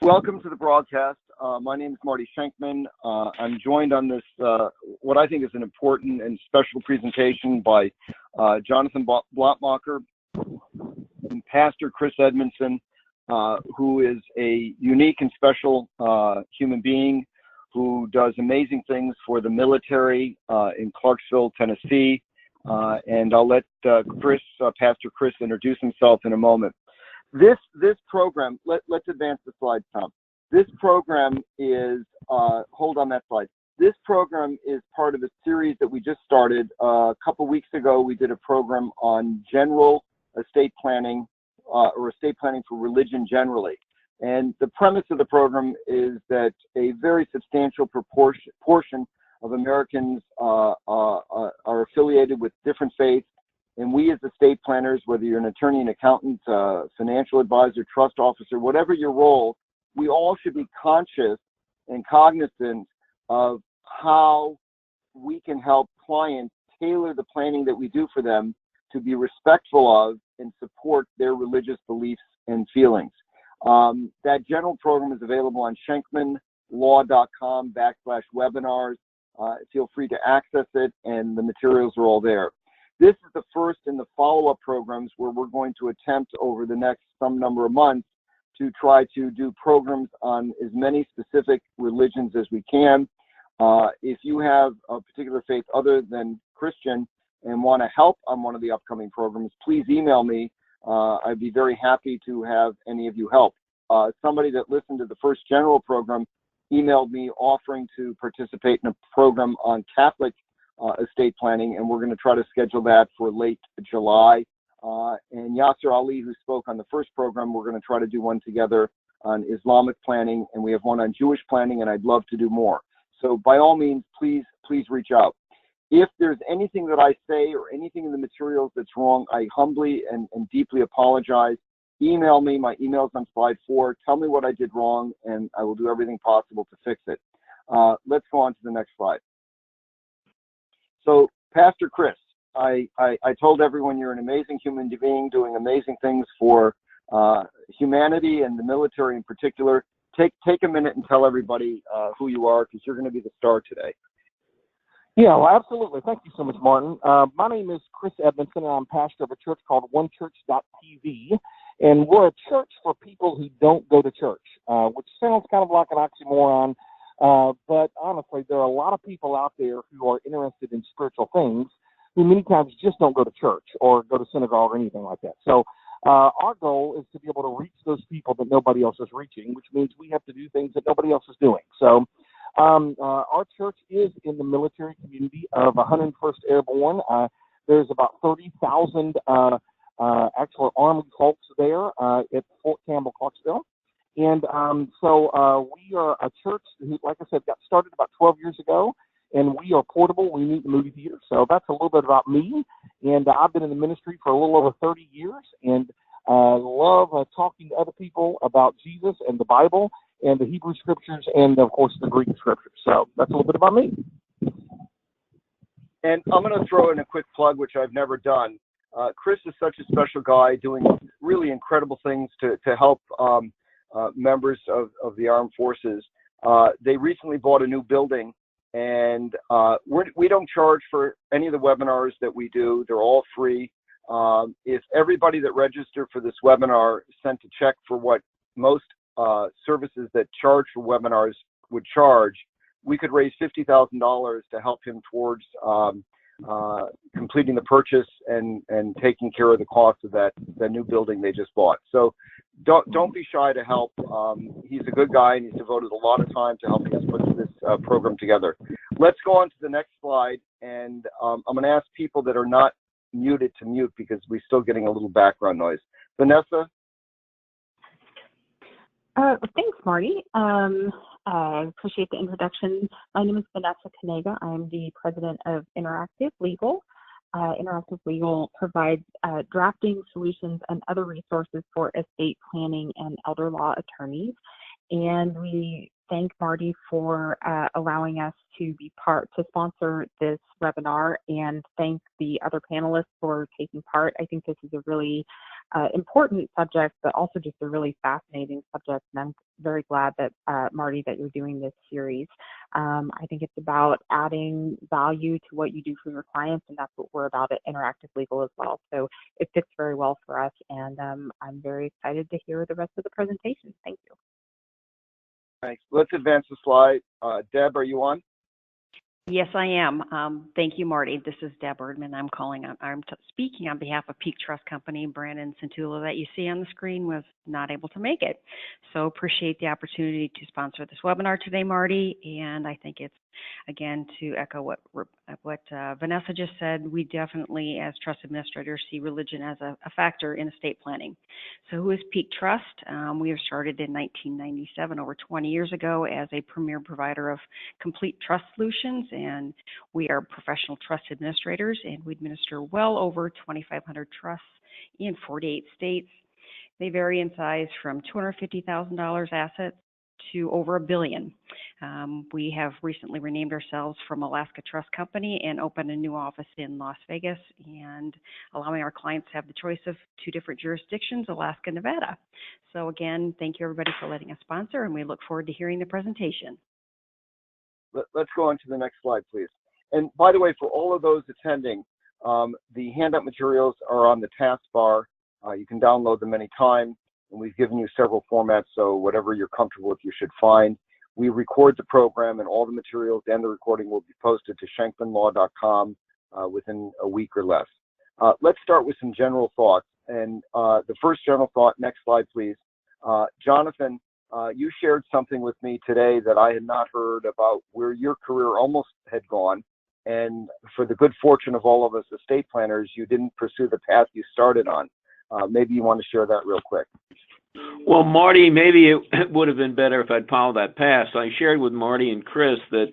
Welcome to the broadcast. My name is Marty Schenkman. I'm joined on this, what I think is an important and special presentation by Jonathan Blattmacher and Pastor Chris Edmondson, who is a unique and special human being who does amazing things for the military in Clarksville, Tennessee. And I'll let Pastor Chris introduce himself in a moment. This program, let's advance the slide, Tom. This program is, hold on that slide. This program is part of a series that we just started. A couple weeks ago, we did a program on general estate planning, or estate planning for religion generally. And the premise of the program is that a very substantial portion of Americans are affiliated with different faiths. And we as estate planners, whether you're an attorney, an accountant, financial advisor, trust officer, whatever your role, we all should be conscious and cognizant of how we can help clients tailor the planning that we do for them to be respectful of and support their religious beliefs and feelings. That general program is available on schenkmanlaw.com/webinars. Feel free to access it, and the materials are all there. This is the first in the follow-up programs where we're going to attempt over the next some number of months to try to do programs on as many specific religions as we can. If you have a particular faith other than Christian and want to help on one of the upcoming programs, please email me. I'd be very happy to have any of you help. Somebody that listened to the first general program emailed me offering to participate in a program on Catholic estate planning, and we're going to try to schedule that for late July. And Yasser Ali, who spoke on the first program, we're going to try to do one together on Islamic planning, and we have one on Jewish planning, and I'd love to do more. So by all means, please reach out. If there's anything that I say or anything in the materials that's wrong, I humbly and deeply apologize. Email me. My email's on slide 4. Tell me what I did wrong, and I will do everything possible to fix it. Let's go on to the next slide. So, Pastor Chris, I told everyone you're an amazing human being doing amazing things for humanity and the military in particular. Take a minute and tell everybody who you are, because you're going to be the star today. Yeah, well, absolutely. Thank you so much, Martin. My name is Chris Edmondson, and I'm pastor of a church called OneChurch.tv, and we're a church for people who don't go to church, which sounds kind of like an oxymoron. But honestly, there are a lot of people out there who are interested in spiritual things who many times just don't go to church or go to synagogue or anything like that. So our goal is to be able to reach those people that nobody else is reaching, which means we have to do things that nobody else is doing. So our church is in the military community of 101st Airborne. There's about 30,000 actual Army folks there at Fort Campbell, Clarksville. And so we are a church who, like I said, got started about 12 years ago, and we are portable. We meet in the movie theater. So that's a little bit about me. And I've been in the ministry for a little over 30 years, and love talking to other people about Jesus and the Bible and the Hebrew Scriptures and, of course, the Greek Scriptures. So that's a little bit about me. And I'm going to throw in a quick plug, which I've never done. Chris is such a special guy doing really incredible things to help members of the armed forces. They recently bought a new building, and we don't charge for any of the webinars that we do. They're all free. If everybody that registered for this webinar sent a check for what most services that charge for webinars would charge, we could raise $50,000 to help him towards completing the purchase and taking care of the cost of that new building they just bought. So don't be shy to help. He's a good guy, and he's devoted a lot of time to helping us put this program together. Let's go on to the next slide, and I'm going to ask people that are not muted to mute because we're still getting a little background noise. Vanessa? Thanks, Marty. I appreciate the introduction. My name is Vanessa Kanega. I'm the president of Interactive Legal. Interactive Legal provides drafting solutions and other resources for estate planning and elder law attorneys. And we thank Marty for allowing us to sponsor this webinar, and thank the other panelists for taking part. I think this is a really important subject, but also just a really fascinating subject. And I'm very glad that, Marty, that you're doing this series. I think it's about adding value to what you do for your clients, and that's what we're about at Interactive Legal as well. So it fits very well for us, and I'm very excited to hear the rest of the presentation. Thank you. Thanks. Let's advance the slide. Deb, are you on? Yes, I am. Thank you, Marty. This is Deb Erdman. I'm speaking on behalf of Peak Trust Company. Brandon Centula, that you see on the screen, was not able to make it. So appreciate the opportunity to sponsor this webinar today, Marty. And I think it's, again, to echo what Vanessa just said, we definitely, as trust administrators, see religion as a factor in estate planning. So who is Peak Trust? We have started in 1997, over 20 years ago, as a premier provider of complete trust solutions. And we are professional trust administrators, and we administer well over 2,500 trusts in 48 states. They vary in size from $250,000 assets to over $1 billion. We have recently renamed ourselves from Alaska Trust Company and opened a new office in Las Vegas, and allowing our clients to have the choice of 2 different jurisdictions, Alaska and Nevada. So again, thank you everybody for letting us sponsor, and we look forward to hearing the presentation. Let's go on to the next slide, please. And by the way, for all of those attending, the handout materials are on the taskbar. You can download them anytime, and we've given you several formats, so whatever you're comfortable with, you should find. We record the program, and all the materials and the recording will be posted to shankmanlaw.com within a week or less. Let's start with some general thoughts. And the first general thought, next slide, please. Jonathan, you shared something with me today that I had not heard about, where your career almost had gone. And for the good fortune of all of us estate planners, you didn't pursue the path you started on. Maybe you want to share that real quick. Well, Marty, maybe it would have been better if I'd followed that path. I shared with Marty and Chris that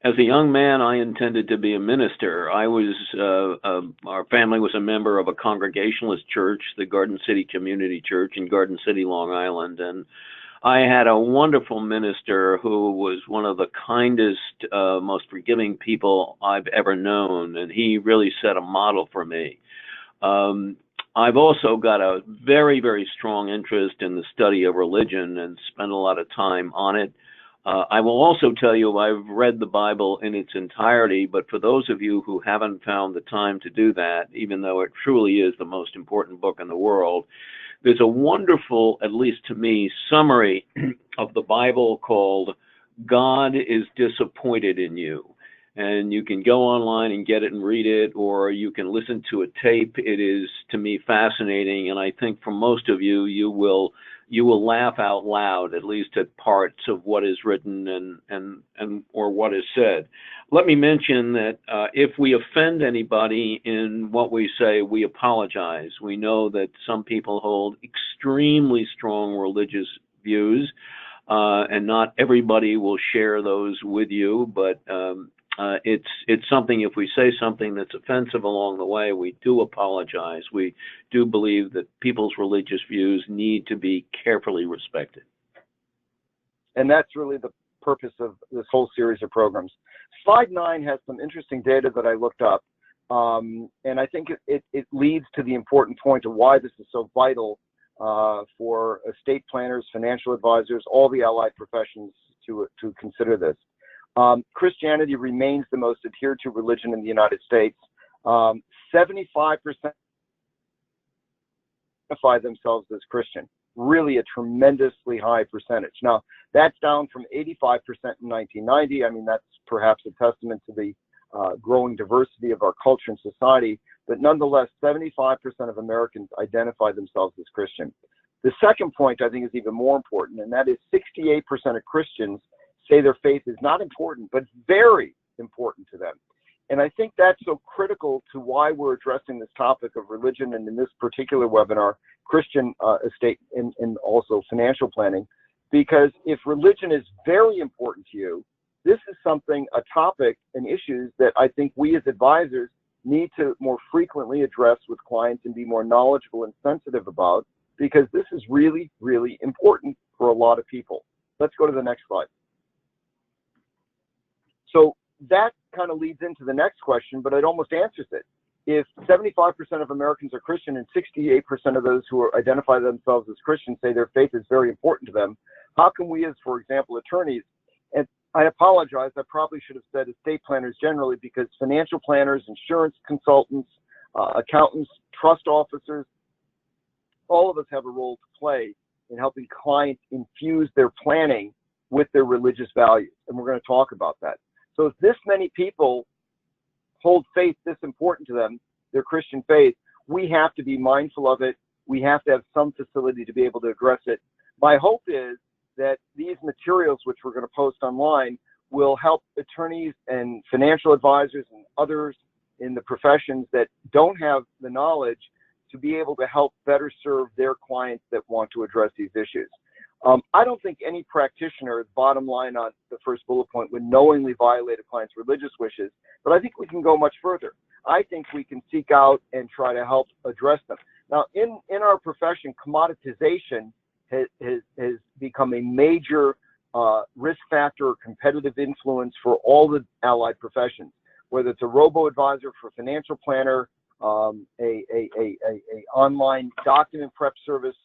as a young man, I intended to be a minister. Our family was a member of a Congregationalist church, the Garden City Community Church in Garden City, Long Island. And I had a wonderful minister who was one of the kindest, most forgiving people I've ever known. And he really set a model for me. I've also got a very, very strong interest in the study of religion and spent a lot of time on it. I will also tell you I've read the Bible in its entirety, but for those of you who haven't found the time to do that, even though it truly is the most important book in the world, there's a wonderful, at least to me, summary of the Bible called God is Disappointed in You. And you can go online and get it and read it, or you can listen to a tape. It is, to me, fascinating, and I think for most of you, you will laugh out loud, at least at parts of what is written and or what is said. Let me mention that if we offend anybody in what we say, we apologize. We know that some people hold extremely strong religious views, and not everybody will share those with you, but it's something, if we say something that's offensive along the way, we do apologize. We do believe that people's religious views need to be carefully respected. And that's really the purpose of this whole series of programs. Slide 9 has some interesting data that I looked up, and I think it leads to the important point of why this is so vital for estate planners, financial advisors, all the allied professions to consider this. Christianity remains the most adhered to religion in the United States. 75% identify themselves as Christian, really a tremendously high percentage. Now, that's down from 85% in 1990. I mean, that's perhaps a testament to the growing diversity of our culture and society, but nonetheless, 75% of Americans identify themselves as Christian. The second point I think is even more important, and that is 68% of Christians say their faith is not important, but very important to them. And I think that's so critical to why we're addressing this topic of religion, and in this particular webinar, Christian estate and also financial planning, because if religion is very important to you, this is something, a topic and issues that I think we as advisors need to more frequently address with clients and be more knowledgeable and sensitive about, because this is really, really important for a lot of people. Let's go to the next slide. So that kind of leads into the next question, but it almost answers it. if 75% of Americans are Christian and 68% of those who identify themselves as Christian say their faith is very important to them, how can we as, for example, attorneys, and I apologize, I probably should have said estate planners generally, because financial planners, insurance consultants, accountants, trust officers, all of us have a role to play in helping clients infuse their planning with their religious values. And we're going to talk about that. So if this many people hold faith this important to them, their Christian faith, we have to be mindful of it. We have to have some facility to be able to address it. My hope is that these materials, which we're going to post online, will help attorneys and financial advisors and others in the professions that don't have the knowledge to be able to help better serve their clients that want to address these issues. I don't think any practitioner, bottom line on the first bullet point, would knowingly violate a client's religious wishes, but I think we can go much further. I think we can seek out and try to help address them. Now, in our profession, commoditization has become a major risk factor or competitive influence for all the allied professions, whether it's a robo-advisor for financial planner, a online document prep service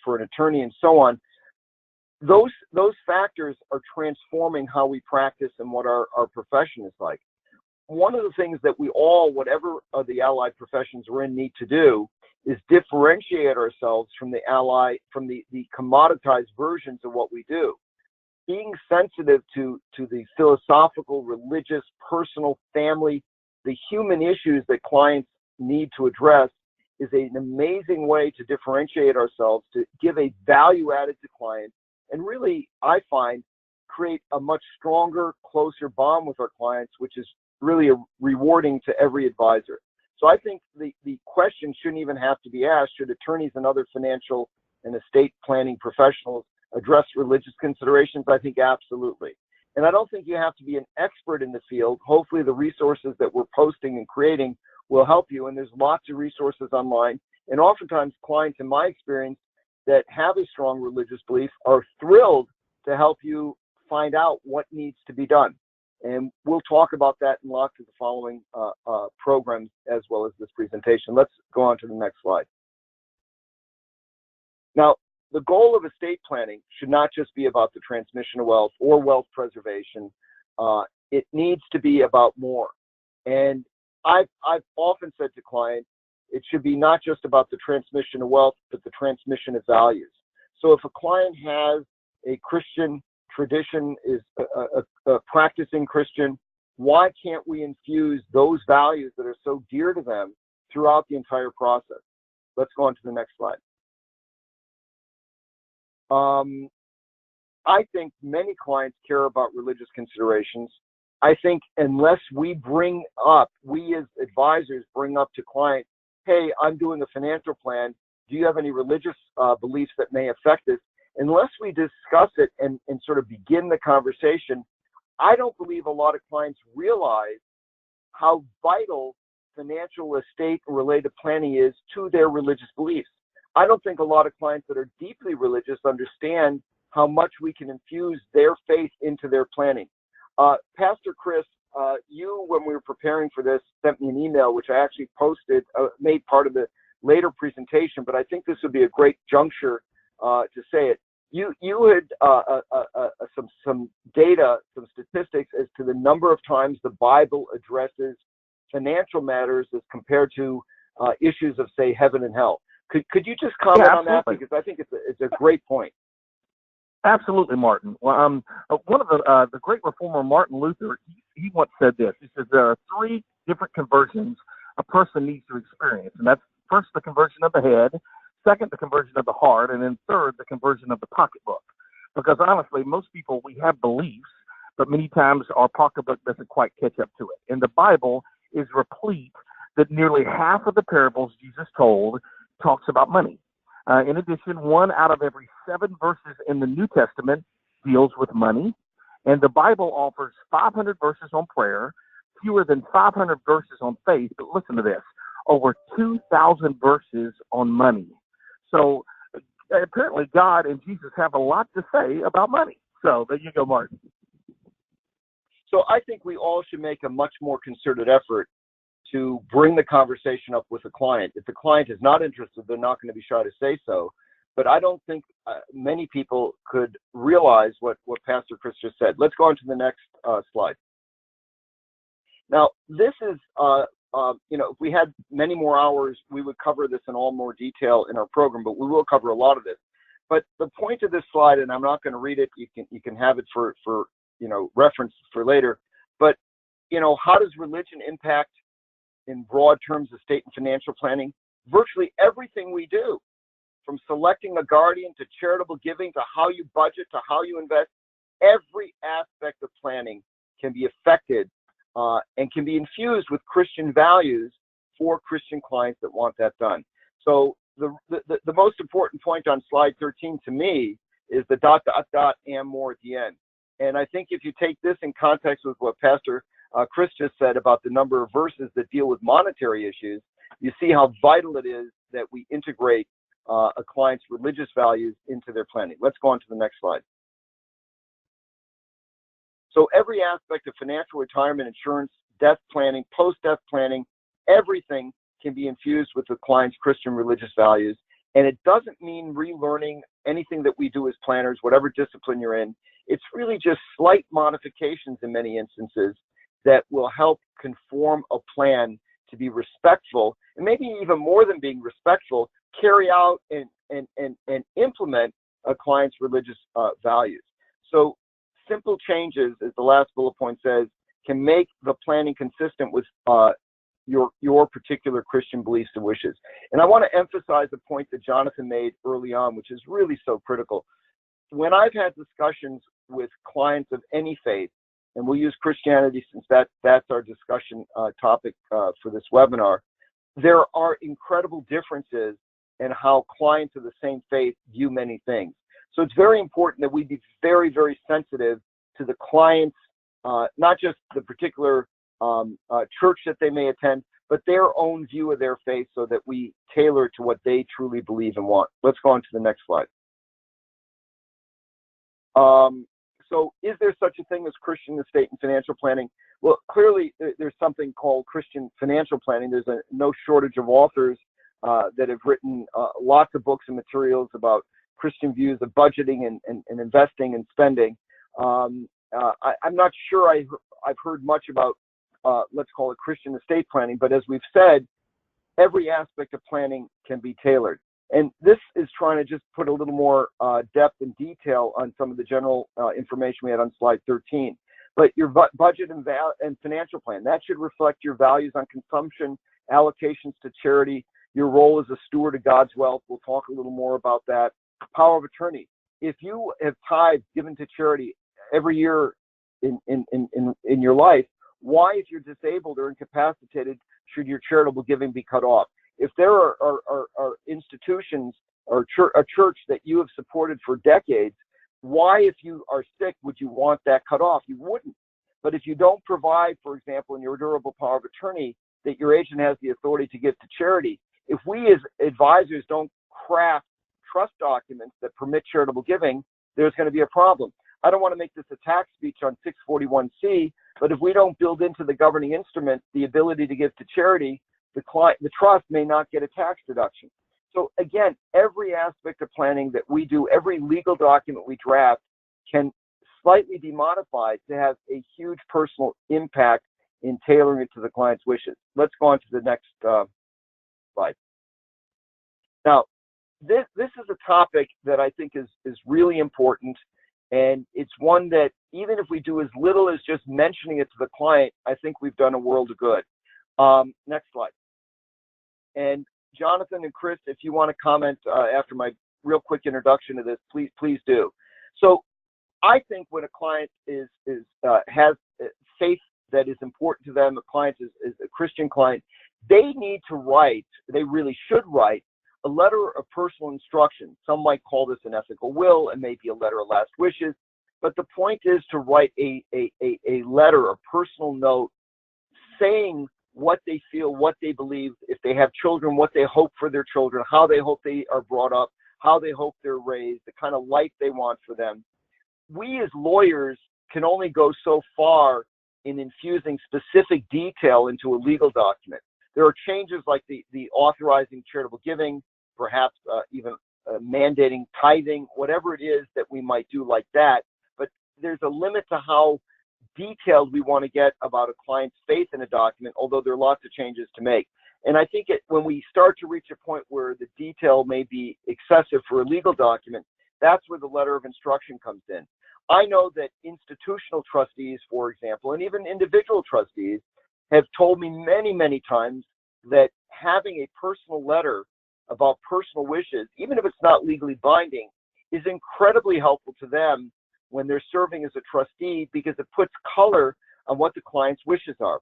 for an attorney, and so on. Those factors are transforming how we practice and what our profession is like. One of the things that we all, whatever of the allied professions we're in, need to do is differentiate ourselves from the commoditized versions of what we do. Being sensitive to the philosophical, religious, personal, family, the human issues that clients need to address is an amazing way to differentiate ourselves, to give a value added to clients, and really, I find, create a much stronger, closer bond with our clients, which is really rewarding to every advisor. So I think the question shouldn't even have to be asked, should attorneys and other financial and estate planning professionals address religious considerations? I think absolutely. And I don't think you have to be an expert in the field. Hopefully the resources that we're posting and creating will help you, and there's lots of resources online. And oftentimes clients, in my experience, that have a strong religious belief are thrilled to help you find out what needs to be done. And we'll talk about that in lots of the following programs as well as this presentation. Let's go on to the next slide. Now, the goal of estate planning should not just be about the transmission of wealth or wealth preservation. It needs to be about more. And I've often said to clients, it should be not just about the transmission of wealth, but the transmission of values. So if a client has a Christian tradition, is a practicing Christian, why can't we infuse those values that are so dear to them throughout the entire process? Let's go on to the next slide. I think many clients care about religious considerations. I think unless we as advisors bring up to clients, hey, I'm doing a financial plan, do you have any religious beliefs that may affect this? Unless we discuss it and sort of begin the conversation, I don't believe a lot of clients realize how vital financial estate and related planning is to their religious beliefs. I don't think a lot of clients that are deeply religious understand how much we can infuse their faith into their planning. Pastor Chris, you, when we were preparing for this, sent me an email, which I actually posted, made part of the later presentation, but I think this would be a great juncture to say it. You had some data, some statistics as to the number of times the Bible addresses financial matters as compared to issues of, say, heaven and hell. Could you just comment on that? Because I think it's a great point. Absolutely, Martin. Well, one of the great reformer, Martin Luther, he once said this. He says there are 3 different conversions a person needs to experience, and that's first the conversion of the head, second the conversion of the heart, and then third the conversion of the pocketbook. Because honestly, most people, we have beliefs, but many times our pocketbook doesn't quite catch up to it. And the Bible is replete that nearly half of the parables Jesus told talks about money. In addition, 1 out of every 7 verses in the New Testament deals with money, and the Bible offers 500 verses on prayer, fewer than 500 verses on faith, but listen to this, over 2,000 verses on money. So apparently God and Jesus have a lot to say about money. So there you go, Martin. So I think we all should make a much more concerted effort to bring the conversation up with the client. If the client is not interested, they're not going to be shy to say so. But I don't think many people could realize what Pastor Chris just said. Let's go on to the next slide. Now, this is, if we had many more hours, we would cover this in all more detail in our program, but we will cover a lot of this. But the point of this slide, and I'm not going to read it, you can have it for reference for later, but, how does religion impact, in broad terms, of estate and financial planning? Virtually everything we do, from selecting a guardian to charitable giving to how you budget to how you invest, every aspect of planning can be affected and can be infused with Christian values for Christian clients that want that done. So the most important point on slide 13 to me is the ... and more at the end. And I think if you take this in context with what Pastor Chris just said about the number of verses that deal with monetary issues, you see how vital it is that we integrate a client's religious values into their planning. Let's go on to the next slide. So every aspect of financial, retirement, insurance, death planning, post-death planning, everything can be infused with the client's Christian religious values. And it doesn't mean relearning anything that we do as planners, whatever discipline you're in. It's really just slight modifications in many instances that will help conform a plan to be respectful, and maybe even more than being respectful, carry out and implement a client's religious values. So simple changes, as the last bullet point says, can make the planning consistent with your particular Christian beliefs and wishes. And I want to emphasize the point that Jonathan made early on, which is really so critical. When I've had discussions with clients of any faith, and we'll use Christianity since that's our discussion topic for this webinar, there are incredible differences in how clients of the same faith view many things. So it's very important that we be very, very sensitive to the clients, not just the particular church that they may attend, but their own view of their faith, so that we tailor it to what they truly believe and want. Let's go on to the next slide. So is there such a thing as Christian estate and financial planning? Well, clearly there's something called Christian financial planning. There's no shortage of authors that have written lots of books and materials about Christian views of budgeting and investing and spending. I'm not sure I've heard much about, let's call it Christian estate planning, but as we've said, every aspect of planning can be tailored. And this is trying to just put a little more depth and detail on some of the general information we had on slide 13. But your budget and financial plan, that should reflect your values on consumption, allocations to charity, your role as a steward of God's wealth. We'll talk a little more about that. Power of attorney. If you have tithes given to charity every year in your life, why, if you're disabled or incapacitated, should your charitable giving be cut off? If there are institutions or a church that you have supported for decades, why, if you are sick, would you want that cut off? You wouldn't. But if you don't provide, for example, in your durable power of attorney, that your agent has the authority to give to charity, if we as advisors don't craft trust documents that permit charitable giving, there's going to be a problem. I don't want to make this a tax speech on 641C, but if we don't build into the governing instrument the ability to give to charity, the trust may not get a tax deduction. So again, every aspect of planning that we do, every legal document we draft, can slightly be modified to have a huge personal impact in tailoring it to the client's wishes. Let's go on to the next slide. Now, this is a topic that I think is really important, and it's one that even if we do as little as just mentioning it to the client, I think we've done a world of good. Next slide. And Jonathan and Chris, if you want to comment after my real quick introduction to this, please do. So I think when a client has faith that is important to them, a client is a Christian client, they need to write, they really should write, a letter of personal instruction. Some might call this an ethical will, and maybe a letter of last wishes. But the point is to write a letter, a personal note, saying what they feel, what they believe, if they have children, what they hope for their children, how they hope they are brought up, how they hope they're raised, the kind of life they want for them. We as lawyers can only go so far in infusing specific detail into a legal document. There are changes like the authorizing charitable giving, perhaps even mandating tithing, whatever it is that we might do like that. But there's a limit to how detailed we want to get about a client's faith in a document, although there are lots of changes to make. And I think when we start to reach a point where the detail may be excessive for a legal document, that's where the letter of instruction comes in. I know that institutional trustees, for example, and even individual trustees have told me many, many times that having a personal letter about personal wishes, even if it's not legally binding, is incredibly helpful to them when they're serving as a trustee, because it puts color on what the client's wishes are.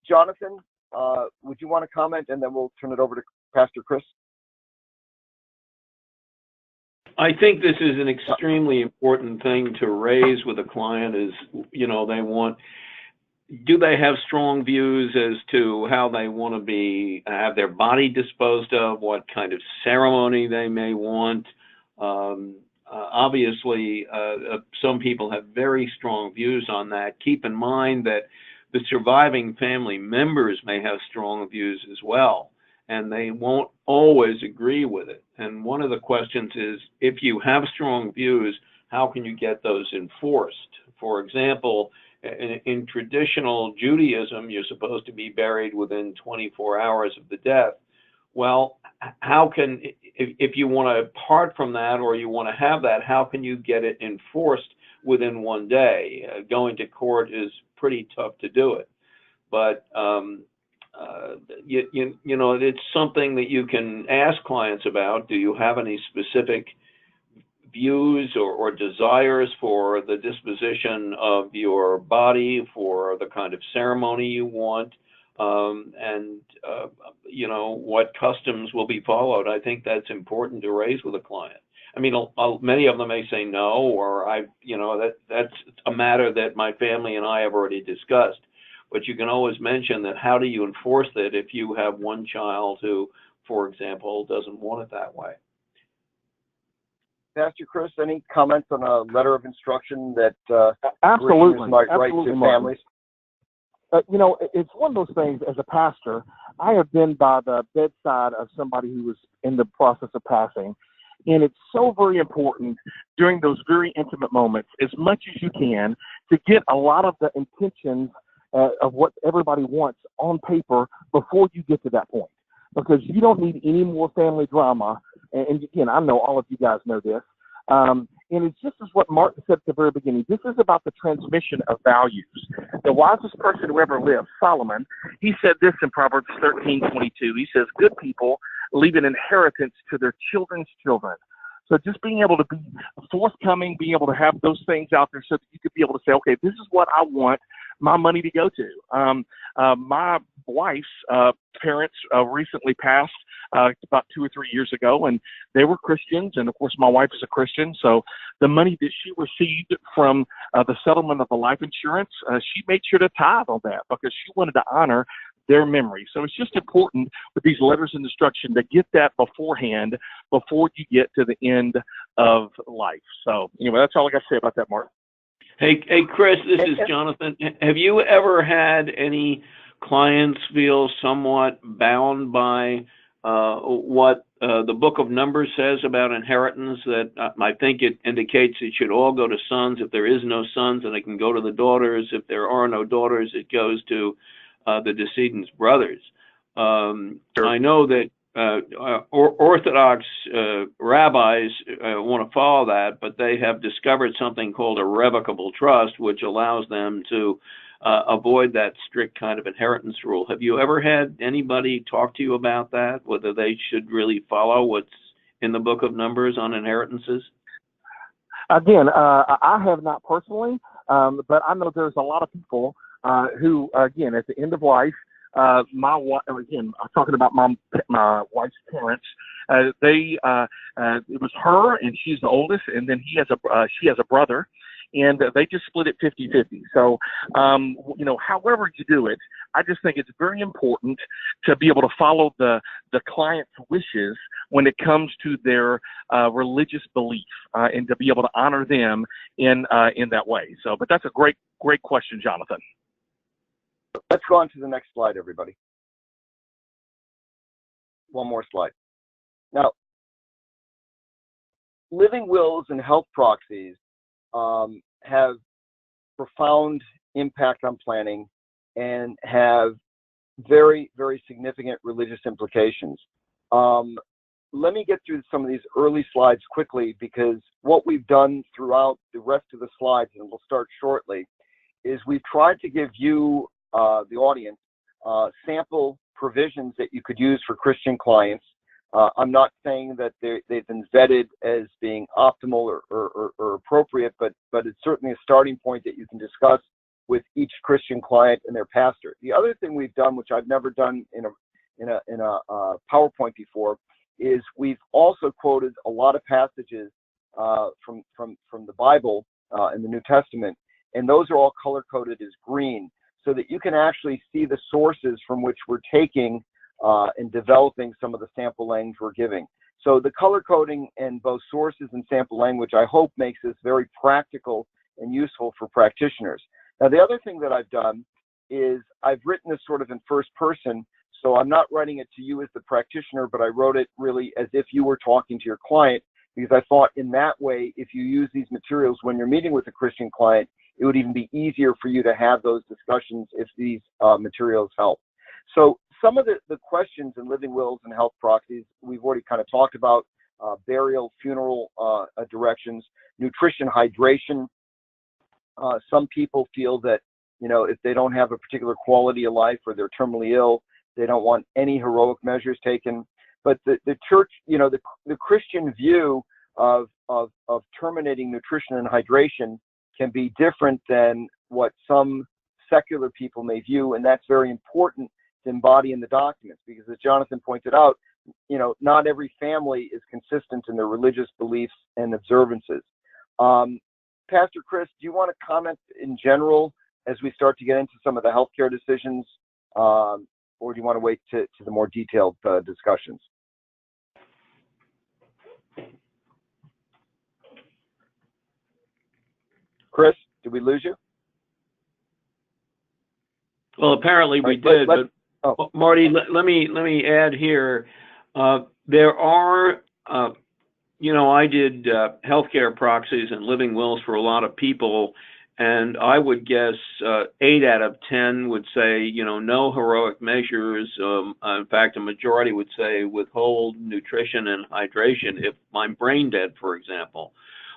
Jonathan, would you want to comment, and then we'll turn it over to Pastor Chris? I think this is an extremely important thing to raise with a client is, do they have strong views as to how they want to have their body disposed of, what kind of ceremony they may want? Obviously, some people have very strong views on that. Keep in mind that the surviving family members may have strong views as well, and they won't always agree with it. And one of the questions is, if you have strong views, how can you get those enforced? For example, in traditional Judaism, you're supposed to be buried within 24 hours of the death. Well, how can, if you want to part from that or you want to have that, how can you get it enforced within one day? Going to court is pretty tough to do it. But, it's something that you can ask clients about. Do you have any specific views or desires for the disposition of your body, for the kind of ceremony you want? What customs will be followed. I think that's important to raise with a client. I mean, many of them may say no, or that's a matter that my family and I have already discussed. But you can always mention that. How do you enforce that if you have one child who, for example, doesn't want it that way? Pastor Chris, any comments on a letter of instruction that Absolutely. might write to families? It's one of those things. As a pastor, I have been by the bedside of somebody who was in the process of passing, and it's so very important during those very intimate moments, as much as you can, to get a lot of the intentions of what everybody wants on paper before you get to that point, because you don't need any more family drama. And again, I know all of you guys know this. And it's just as what Martin said at the very beginning. This is about the transmission of values. The wisest person who ever lived, Solomon, he said this in Proverbs 13:22. He says, good people leave an inheritance to their children's children. So just being able to be forthcoming, being able to have those things out there so that you could be able to say, okay, this is what I want my money to go to. My wife's parents recently passed about 2 or 3 years ago, and they were Christians. And of course, my wife is a Christian. So the money that she received from the settlement of the life insurance, she made sure to tithe on that because she wanted to honor their memory. So it's just important with these letters of instruction to get that beforehand before you get to the end of life. So anyway, that's all I got to say about that, Mark. Hey, Chris, this is Jonathan. Have you ever had any clients feel somewhat bound by what the Book of Numbers says about inheritance? That I think it indicates it should all go to sons. If there is no sons, then it can go to the daughters. If there are no daughters, it goes to the decedent's brothers. Sure. I know that Orthodox rabbis want to follow that, but they have discovered something called a revocable trust, which allows them to avoid that strict kind of inheritance rule. Have you ever had anybody talk to you about that, whether they should really follow what's in the Book of Numbers on inheritances? Again, I have not personally, but I know there's a lot of people who, again, at the end of life, my wife, again, I'm talking about my wife's parents. It was her, and she's the oldest, and then she has a brother, and they just split it 50-50. So, however you do it, I just think it's very important to be able to follow the client's wishes when it comes to their religious belief, and to be able to honor them in that way. So, but that's a great question, Jonathan. Let's go on to the next slide, everybody. One more slide. Now, living wills and health proxies have profound impact on planning and have very, very significant religious implications. Let me get through some of these early slides quickly, because what we've done throughout the rest of the slides, and we'll start shortly, is we've tried to give you, the audience, sample provisions that you could use for Christian clients. I'm not saying that they've been vetted as being optimal or appropriate, but it's certainly a starting point that you can discuss with each Christian client and their pastor. The other thing we've done, which I've never done in a PowerPoint before, is we've also quoted a lot of passages from the Bible in the New Testament, and those are all color-coded as green, so that you can actually see the sources from which we're taking and developing some of the sample language we're giving. So the color coding in both sources and sample language, I hope, makes this very practical and useful for practitioners. Now, the other thing that I've done is I've written this sort of in first person, so I'm not writing it to you as the practitioner, but I wrote it really as if you were talking to your client, because I thought in that way, if you use these materials when you're meeting with a Christian client, it would even be easier for you to have those discussions if these materials help. So some of the questions in living wills and health proxies, we've already kind of talked about: burial, funeral directions, nutrition, hydration. Some people feel that, if they don't have a particular quality of life or they're terminally ill, they don't want any heroic measures taken. But the church, the Christian view of terminating nutrition and hydration can be different than what some secular people may view, and that's very important to embody in the documents, because as Jonathan pointed out, not every family is consistent in their religious beliefs and observances. Pastor Chris, do you want to comment in general as we start to get into some of the healthcare decisions, or do you want to wait to the more detailed discussions? Chris, did we lose you? Well, apparently we did, but Marty, let me add here. There are, I did healthcare proxies and living wills for a lot of people, and I would guess 8 out of 10 would say, no heroic measures. In fact, a majority would say withhold nutrition and hydration if I'm brain dead, for example.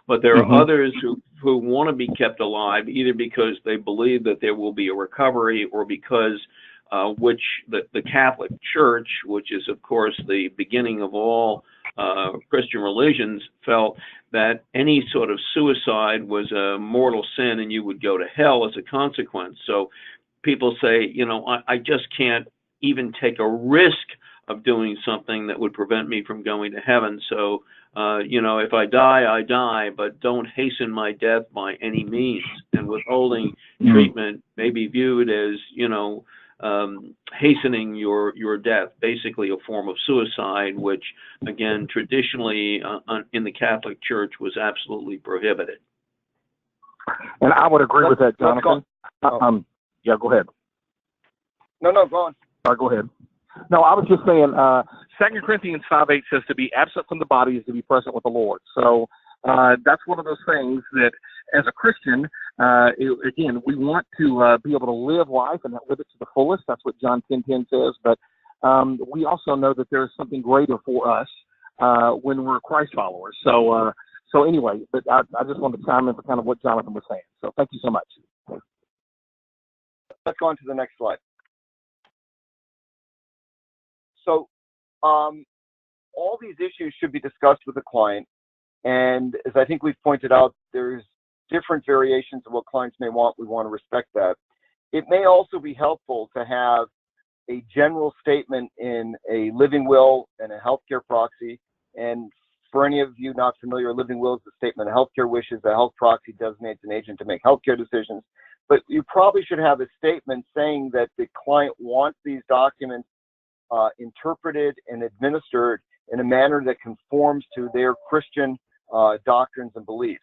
But there are others who want to be kept alive, either because they believe that there will be a recovery, or because which the Catholic Church, which is, of course, the beginning of all Christian religions, felt that any sort of suicide was a mortal sin and you would go to hell as a consequence. So people say, I just can't even take a risk of doing something that would prevent me from going to heaven. So, if I die, I die, but don't hasten my death by any means. And withholding treatment may be viewed as, hastening your death, basically a form of suicide, which, again, traditionally in the Catholic Church was absolutely prohibited. And I would agree with that, Jonathan. Yeah, go ahead. No, go on. All right, go ahead. No, I was just saying, 2 Corinthians 5:8 says to be absent from the body is to be present with the Lord. So that's one of those things that, as a Christian, again, we want to be able to live life and live it to the fullest. That's what John 10:10 says. But we also know that there's something greater for us when we're Christ followers. So anyway, but I just wanted to chime in for kind of what Jonathan was saying. So thank you so much. Let's go on to the next slide. So all these issues should be discussed with the client. And as I think we've pointed out, there's different variations of what clients may want. We want to respect that. It may also be helpful to have a general statement in a living will and a healthcare proxy. And for any of you not familiar, a living will is a statement of healthcare wishes. A health proxy designates an agent to make healthcare decisions. But you probably should have a statement saying that the client wants these documents interpreted and administered in a manner that conforms to their Christian doctrines and beliefs.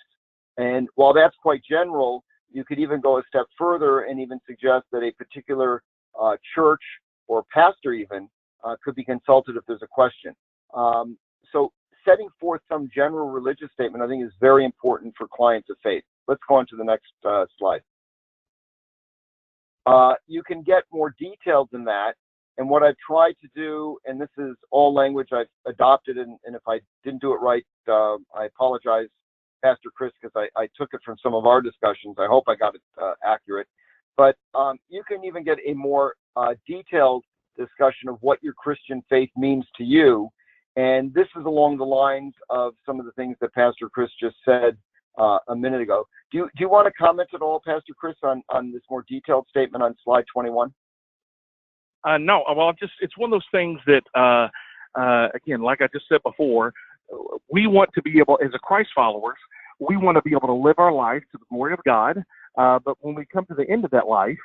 And while that's quite general, You could even go a step further and even suggest that a particular church or pastor even could be consulted if there's a question. So setting forth some general religious statement, I think, is very important for clients of faith. Let's go on to the next slide. You can get more detailed than that. And what I've tried to do, and this is all language I've adopted, and if I didn't do it right, I apologize, Pastor Chris, because I took it from some of our discussions. I hope I got it accurate. But you can even get a more detailed discussion of what your Christian faith means to you. And this is along the lines of some of the things that Pastor Chris just said a minute ago. Do you want to comment at all, Pastor Chris, on this more detailed statement on slide 21? No, well, it's one of those things that, again, like I just said before, we want to be able, as a Christ followers, we want to be able to live our life to the glory of God. But when we come to the end of that life,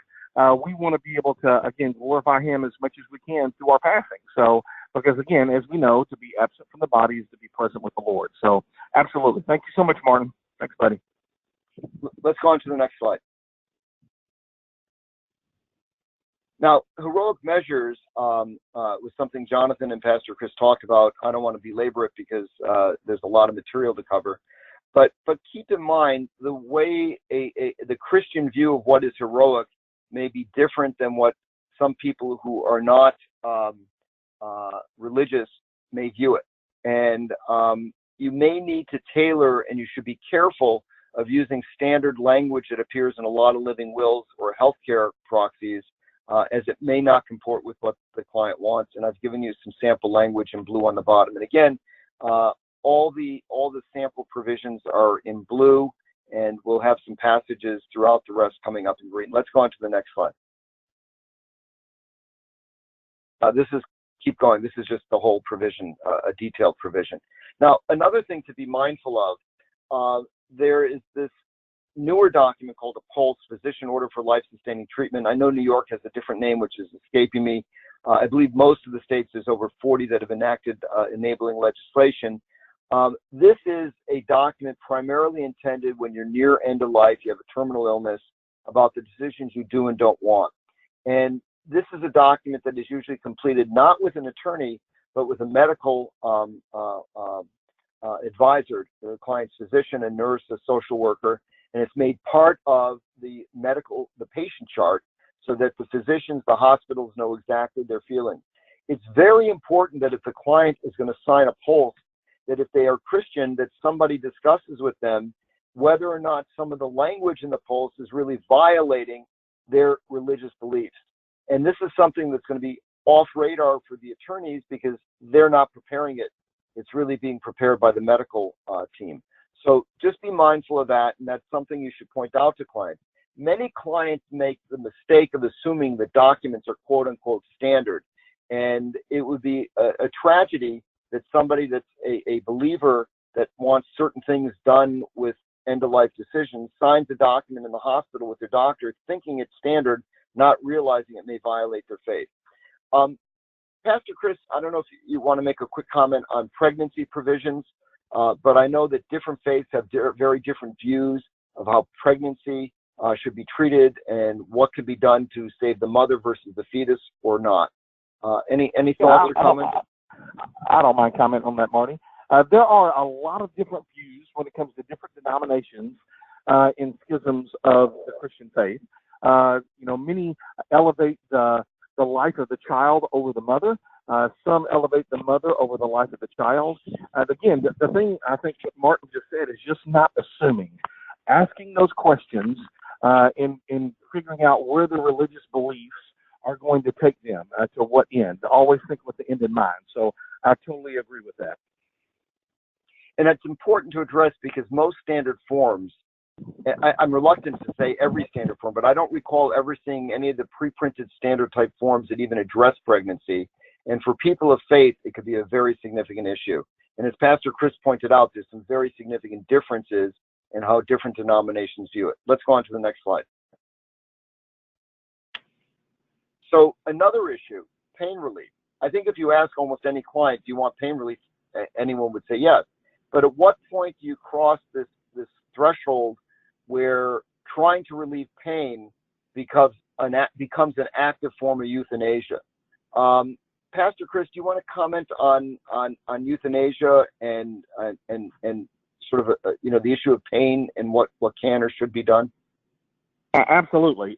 we want to be able to, again, glorify Him as much as we can through our passing. So, because again, as we know, to be absent from the body is to be present with the Lord. So, absolutely. Thank you so much, Martin. Thanks, buddy. Let's go on to the next slide. Now, heroic measures was something Jonathan and Pastor Chris talked about. I don't want to belabor it because there's a lot of material to cover. But keep in mind the way the Christian view of what is heroic may be different than what some people who are not religious may view it. And you may need to tailor, and you should be careful of using standard language that appears in a lot of living wills or healthcare proxies, as it may not comport with what the client wants. And I've given you some sample language in blue on the bottom. And again, all the sample provisions are in blue, and we'll have some passages throughout the rest coming up in green. Let's go on to the next slide. Keep going. This is just the whole provision, a detailed provision. Now, another thing to be mindful of, there is this newer document called a POLST, Physician Order for Life-Sustaining Treatment. I know New York has a different name, which is escaping me. I believe most of the states, there's over 40 that have enacted enabling legislation. This is a document primarily intended when you're near end of life, you have a terminal illness, about the decisions you do and don't want. And this is a document that is usually completed not with an attorney, but with a medical advisor, the client's physician, a nurse, a social worker, and it's made part of the patient chart so that the physicians, the hospitals know exactly their feeling. It's very important that if the client is going to sign a POLST, that if they are Christian, that somebody discusses with them whether or not some of the language in the POLST is really violating their religious beliefs. And this is something that's going to be off radar for the attorneys because they're not preparing it. It's really being prepared by the medical team. So just be mindful of that, and that's something you should point out to clients. Many clients make the mistake of assuming that documents are quote-unquote standard, and it would be a tragedy that somebody that's a believer that wants certain things done with end-of-life decisions signs a document in the hospital with their doctor thinking it's standard, not realizing it may violate their faith. Pastor Chris, I don't know if you want to make a quick comment on pregnancy provisions, but I know that different faiths have very different views of how pregnancy should be treated and what could be done to save the mother versus the fetus or not. Any thoughts or comments? I don't mind commenting on that, Marty. There are a lot of different views when it comes to different denominations in schisms of the Christian faith. Many elevate the life of the child over the mother. Some elevate the mother over the life of the child. Again, the thing I think what Martin just said is just not assuming. Asking those questions in figuring out where the religious beliefs are going to take them, to what end. Always think with the end in mind. So I totally agree with that. And it's important to address because most standard forms, I'm reluctant to say every standard form, but I don't recall ever seeing any of the pre-printed standard type forms that even address pregnancy. And for people of faith, it could be a very significant issue. And as Pastor Chris pointed out, there's some very significant differences in how different denominations view it. Let's go on to the next slide. So another issue, pain relief. I think if you ask almost any client, do you want pain relief? Anyone would say yes. But at what point do you cross this threshold where trying to relieve pain becomes an active form of euthanasia. Pastor Chris, do you want to comment on euthanasia and sort of the issue of pain and what can or should be done? Absolutely.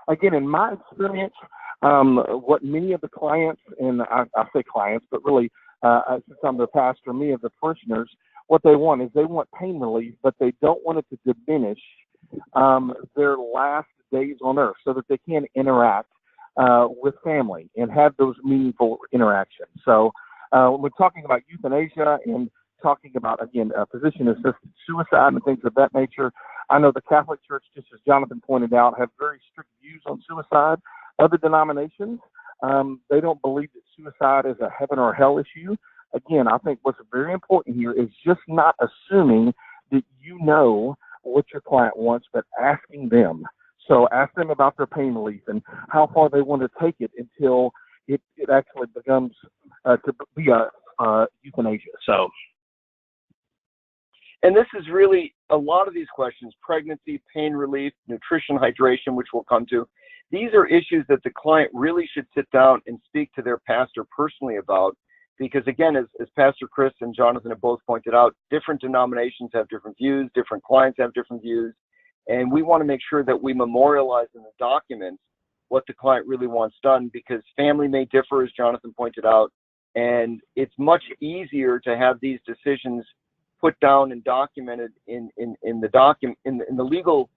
Again, in my experience, what many of the clients, and I say clients, but really, since I'm the pastor, many of the parishioners, what they want is they want pain relief, but they don't want it to diminish their last days on earth, so that they can interact with family and have those meaningful interactions. So when we're talking about euthanasia and talking about, again, physician-assisted suicide and things of that nature, I know the Catholic Church, just as Jonathan pointed out, have very strict views on suicide. Other denominations, they don't believe that suicide is a heaven or hell issue. Again, I think what's very important here is just not assuming that you know what your client wants, but asking them. So ask them about their pain relief and how far they want to take it until it actually becomes to be a euthanasia. So. And this is really a lot of these questions: pregnancy, pain relief, nutrition, hydration, which we'll come to. These are issues that the client really should sit down and speak to their pastor personally about, because again, as Pastor Chris and Jonathan have both pointed out, different denominations have different views, different clients have different views, and we want to make sure that we memorialize in the documents what the client really wants done, because family may differ, as Jonathan pointed out, and it's much easier to have these decisions put down and documented in the legal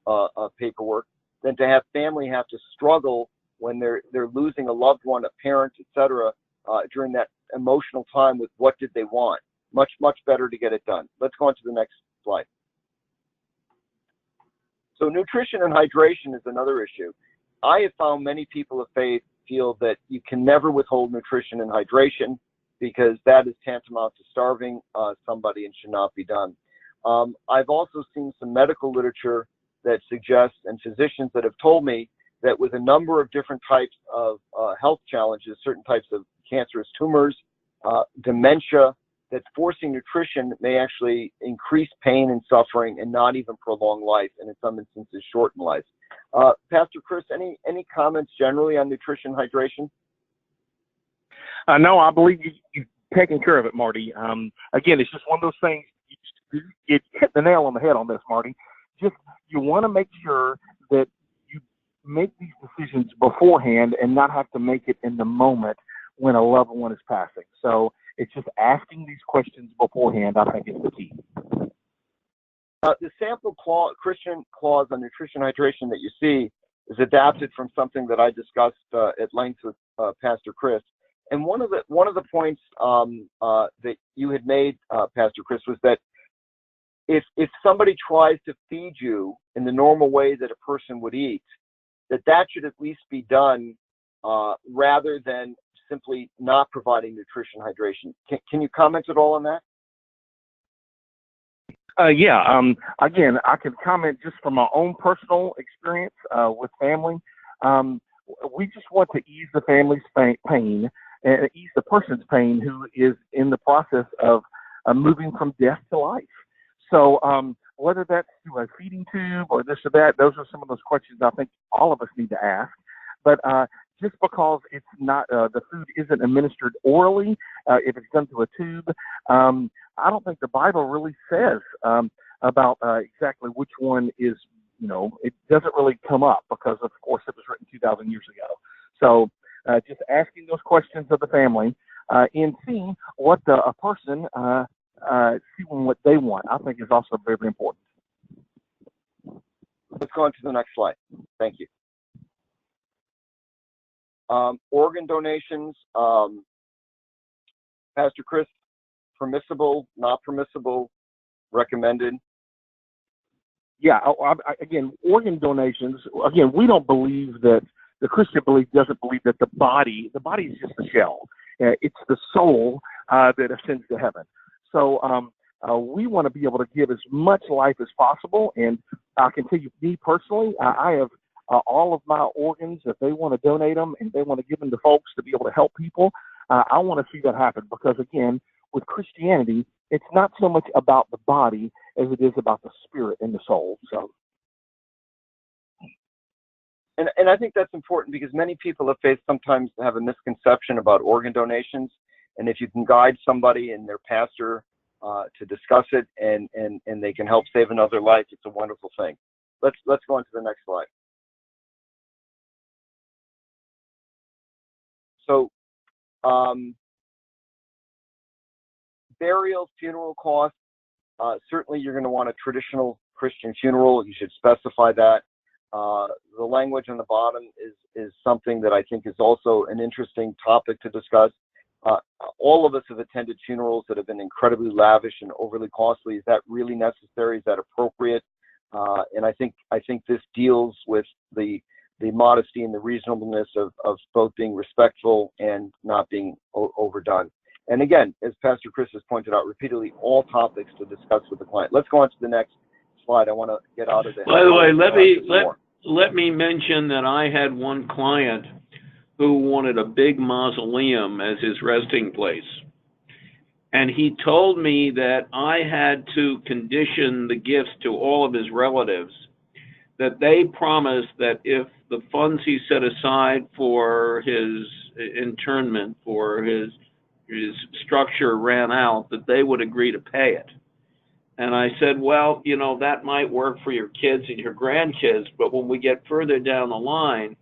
paperwork than to have family have to struggle when they're losing a loved one, a parent, etc. During that emotional time with what did they want. Much better to get it done. Let's go on to the next slide. So nutrition and hydration is another issue. I have found many people of faith feel that you can never withhold nutrition and hydration, because that is tantamount to starving somebody and should not be done. I've also seen some medical literature that suggests, and physicians that have told me, that with a number of different types of health challenges, certain types of cancerous tumors, dementia, that forcing nutrition may actually increase pain and suffering and not even prolong life, and in some instances shorten life. Pastor Chris, any comments generally on nutrition, hydration? No, I believe you've taken care of it, Marty. Again, it's just one of those things. You hit the nail on the head on this, Marty. Just you want to make sure that you make these decisions beforehand and not have to make it in the moment when a loved one is passing. So it's just asking these questions beforehand, I think, is the key. The sample Christian clause on nutrition hydration that you see is adapted from something that I discussed at length with Pastor Chris. And one of the points that you had made, Pastor Chris, was that if somebody tries to feed you in the normal way that a person would eat, that should at least be done rather than simply not providing nutrition hydration. Can you comment at all on that? Again, I can comment just from my own personal experience with family. We just want to ease the family's pain and ease the person's pain who is in the process of moving from death to life. So whether that's through a feeding tube or this or that, those are some of those questions I think all of us need to ask. But just because it's not the food isn't administered orally, if it's done through a tube, I don't think the Bible really says about exactly which one is, it doesn't really come up because, of course, it was written 2,000 years ago. So just asking those questions of the family and seeing what a person, seeing what they want, I think is also very, very important. Let's go on to the next slide. Thank you. Organ donations, Pastor Chris, permissible, not permissible, recommended? Yeah, again, organ donations, again, we don't believe that, the Christian belief doesn't believe that the body is just a shell. It's the soul that ascends to heaven. So we want to be able to give as much life as possible. And I can tell you, me personally, I have all of my organs, if they want to donate them and they want to give them to folks to be able to help people, I want to see that happen because, again, with Christianity, it's not so much about the body as it is about the spirit and the soul. So. And I think that's important because many people of faith sometimes have a misconception about organ donations. And if you can guide somebody and their pastor to discuss it and they can help save another life, it's a wonderful thing. Let's go on to the next slide. So burial, funeral costs, certainly you're going to want a traditional Christian funeral. You should specify that. The language on the bottom is something that I think is also an interesting topic to discuss. All of us have attended funerals that have been incredibly lavish and overly costly. Is that really necessary? Is that appropriate? And I think this deals with the modesty and the reasonableness of both being respectful and not being overdone. And again, as Pastor Chris has pointed out repeatedly, all topics to discuss with the client. Let's go on to the next slide. I want to get out of there. By the way, let me mention that I had one client who wanted a big mausoleum as his resting place. And he told me that I had to condition the gifts to all of his relatives, that they promised that if the funds he set aside for his internment, for his structure ran out, that they would agree to pay it. And I said, well, you know, that might work for your kids and your grandkids, but when we get further down the line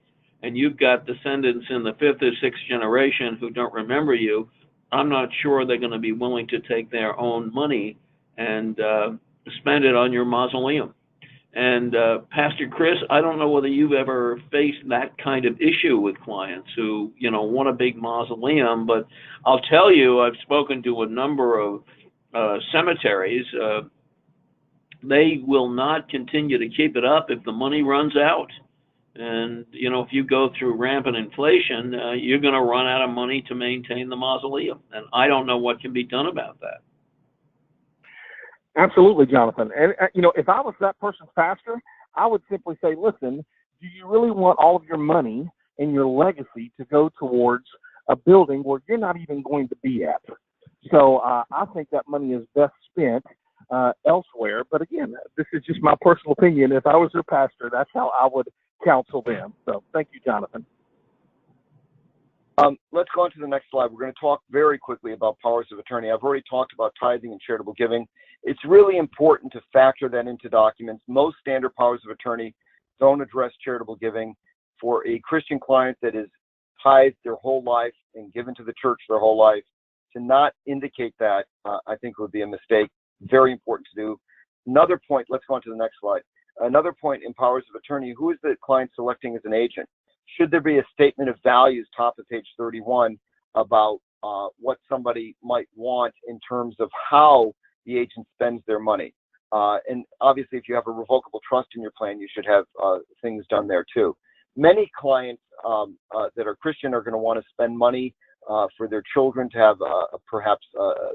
and you've got descendants in the 5th or 6th generation who don't remember you, I'm not sure they're going to be willing to take their own money and spend it on your mausoleum. And Pastor Chris, I don't know whether you've ever faced that kind of issue with clients who, you know, want a big mausoleum, but I'll tell you, I've spoken to a number of cemeteries. They will not continue to keep it up if the money runs out. And, you know, if you go through rampant inflation, you're going to run out of money to maintain the mausoleum. And I don't know what can be done about that. Absolutely, Jonathan. And, you know, if I was that person's pastor, I would simply say, listen, do you really want all of your money and your legacy to go towards a building where you're not even going to be at? So I think that money is best spent elsewhere. But again, this is just my personal opinion. If I was their pastor, that's how I would counsel them. So thank you, Jonathan. Let's go on to the next slide. We're going to talk very quickly about powers of attorney. I've already talked about tithing and charitable giving. It's really important to factor that into documents. Most standard powers of attorney don't address charitable giving. For a Christian client that is tithed their whole life and given to the church their whole life, to not indicate that, I think would be a mistake. Very important to do. Another point, let's go on to the next slide. Another point in powers of attorney, who is the client selecting as an agent? Should there be a statement of values, top of page 31, about what somebody might want in terms of how the agent spends their money? And obviously, if you have a revocable trust in your plan, you should have things done there too. Many clients that are Christian are going to want to spend money for their children to have perhaps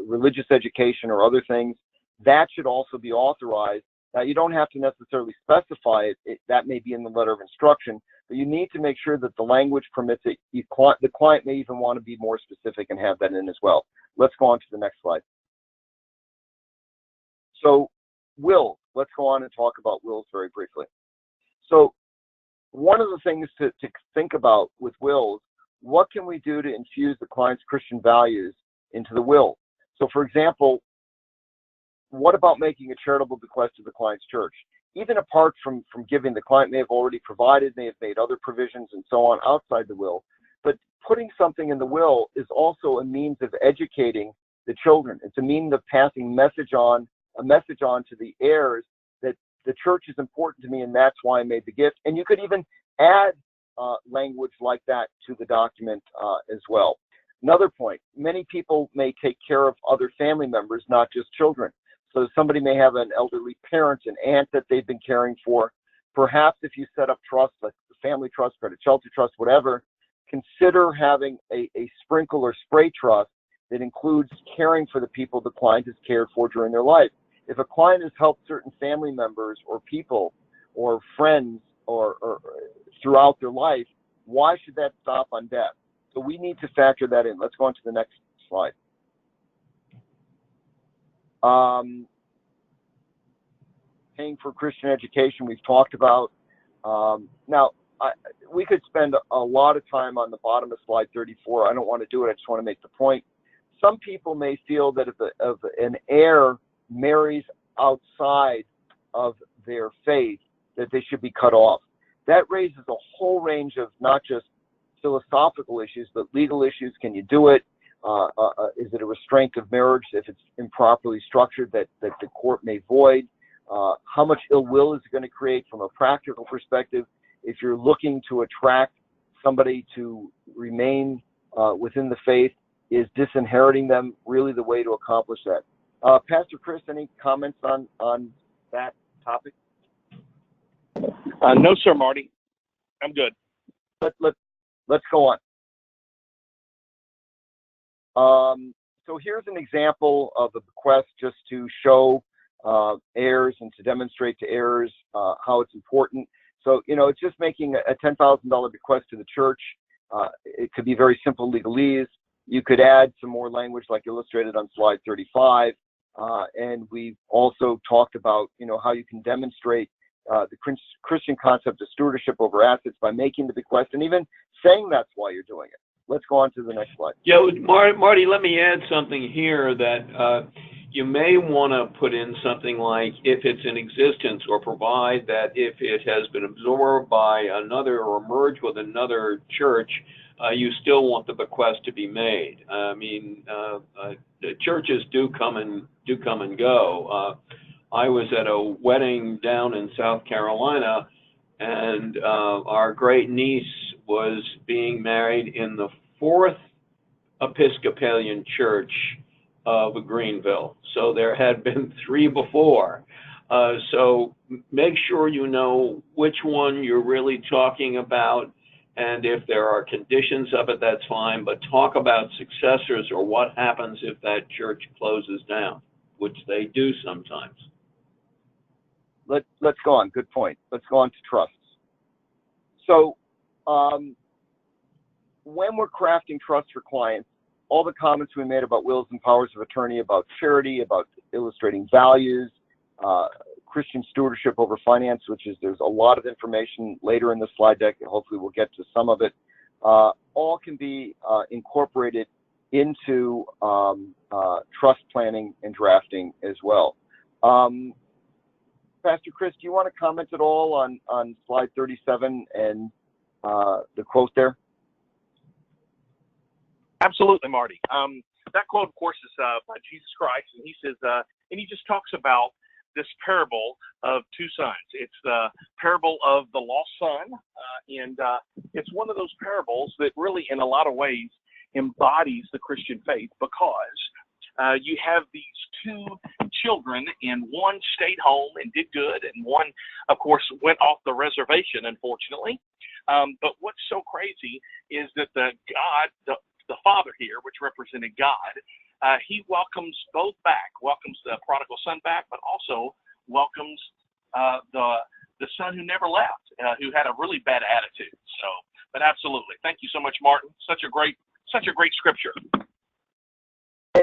religious education or other things. That should also be authorized. Now, you don't have to necessarily specify it. That may be in the letter of instruction, but you need to make sure that the language permits it. The client may even want to be more specific and have that in as well. Let's go on to the next slide. So, wills. Let's go on and talk about wills very briefly. So, one of the things to think about with wills, what can we do to infuse the client's Christian values into the will? So, for example, what about making a charitable bequest to the client's church? Even apart from giving, the client may have already provided, may have made other provisions and so on outside the will, but putting something in the will is also a means of educating the children. It's a means of passing a message on to the heirs that the church is important to me and that's why I made the gift. And you could even add language like that to the document as well. Another point, many people may take care of other family members, not just children. So somebody may have an elderly parent, an aunt that they've been caring for. Perhaps if you set up trusts, like the family trust, credit shelter trust, whatever, consider having a sprinkle or spray trust that includes caring for the people the client has cared for during their life. If a client has helped certain family members or people or friends or throughout their life, why should that stop on death? So we need to factor that in. Let's go on to the next slide. Paying for Christian education, we've talked about. Now, we could spend a lot of time on the bottom of slide 34. I don't want to do it. I just want to make the point. Some people may feel that if an heir marries outside of their faith, that they should be cut off. That raises a whole range of not just philosophical issues, but legal issues. Can you do it? Is it a restraint of marriage if it's improperly structured that the court may void? How much ill will is it going to create from a practical perspective? If you're looking to attract somebody to remain within the faith, is disinheriting them really the way to accomplish that? Pastor Chris, any comments on that topic? No, sir, Marty. I'm good. Let's go on. So here's an example of a bequest just to show heirs and to demonstrate to heirs how it's important. So, it's just making a $10,000 bequest to the church. It could be very simple legalese. You could add some more language like illustrated on slide 35. And we've also talked about, how you can demonstrate the Christian concept of stewardship over assets by making the bequest and even saying that's why you're doing it. Let's go on to the next slide. Yeah, Marty, let me add something here that you may want to put in something like if it's in existence, or provide that if it has been absorbed by another or merged with another church, you still want the bequest to be made. I mean, the churches do come and go. I was at a wedding down in South Carolina, and our great niece was being married in the Fourth Episcopalian Church of Greenville. So there had been 3 before. So make sure you know which one you're really talking about, and if there are conditions of it, that's fine, but talk about successors or what happens if that church closes down, which they do sometimes. Let's go on. Good point. Let's go on to trusts. So when we're crafting trusts for clients, all the comments we made about wills and powers of attorney, about charity, about illustrating values, Christian stewardship over finance, there's a lot of information later in the slide deck, and hopefully we'll get to some of it, all can be incorporated into trust planning and drafting as well. Pastor Chris, do you want to comment at all on slide 37 and the quote there? Absolutely, Marty. That quote, of course, is by Jesus Christ, and he says, and he just talks about this parable of 2 sons. It's the parable of the lost son, and it's one of those parables that really, in a lot of ways, embodies the Christian faith, because you have these 2 children, and one stayed home and did good, and one, of course, went off the reservation, unfortunately. But what's so crazy is that the Father here, which represented God, he welcomes both back, welcomes the prodigal son back, but also welcomes the son who never left, who had a really bad attitude. So, but absolutely, thank you so much, Martin. Such a great scripture.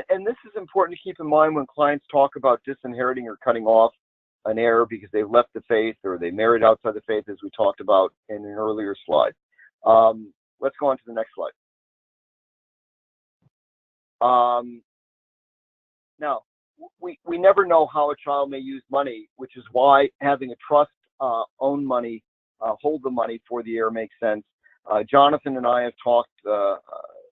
And this is important to keep in mind when clients talk about disinheriting or cutting off an heir because they've left the faith or they married outside the faith, as we talked about in an earlier slide. Let's go on to the next slide. Now, we never know how a child may use money, which is why having a trust own money, hold the money for the heir makes sense. Jonathan and I have talked